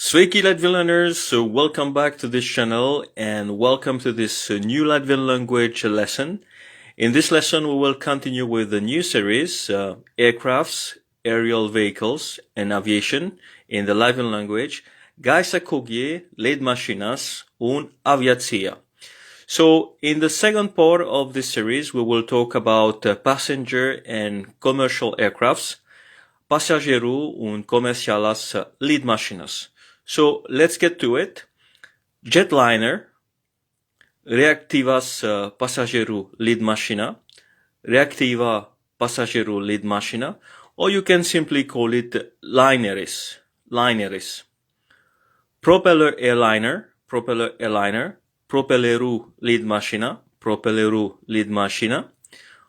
Sveiki Latvian learners, so welcome back to this channel and welcome to this new Latvian language lesson. In this lesson we will continue with the new series, aircrafts, aerial vehicles and aviation in the Latvian language, Gaisa kuģi, Lidmašīnas un Aviācija. So in the second part of this series we will talk about passenger and commercial aircrafts, pasažieru un komerciālās lidmašīnas. So let's get to it. Jetliner, reaktīvās pasažieru lidmašīna, reaktīvā pasažieru lidmašīna, or you can simply call it lineris. Propeller airliner, propelleru lidmašīna,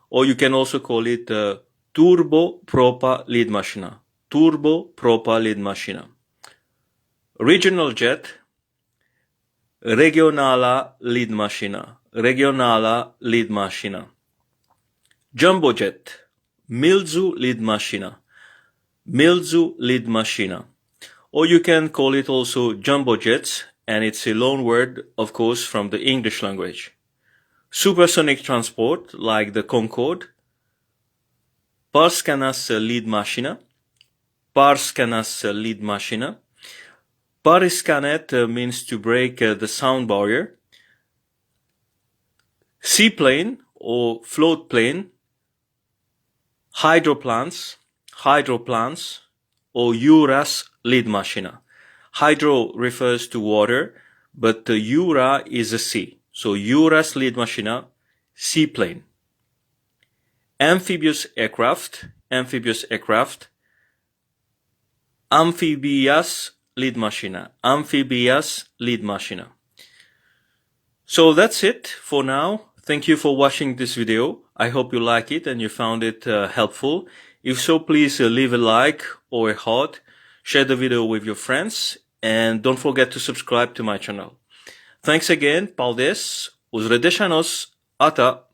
or you can also call it turbopropa lidmašīna. Regional jet, regionālā lidmašīna. Jumbo jet, milzu lidmašīna. Or you can call it also jumbo jets, and it's a loan word, of course, from the English language. Supersonic transport, like the Concorde. Pārskanas lidmašīna. Pārskanēt means to break the sound barrier. Seaplane or float plane. Hydroplanes or jūras lidmašīna. Hydro refers to water, but jūra is a sea. So jūras lidmašīna, seaplane. Amphibious aircraft. Amphibious lidmašīna. So that's it for now. Thank you for watching this video. I hope you like it and you found it helpful. If so, please leave a like or a heart, share the video with your friends, and don't forget to subscribe to my channel. Thanks again, paldies, uz redzēšanos, ata!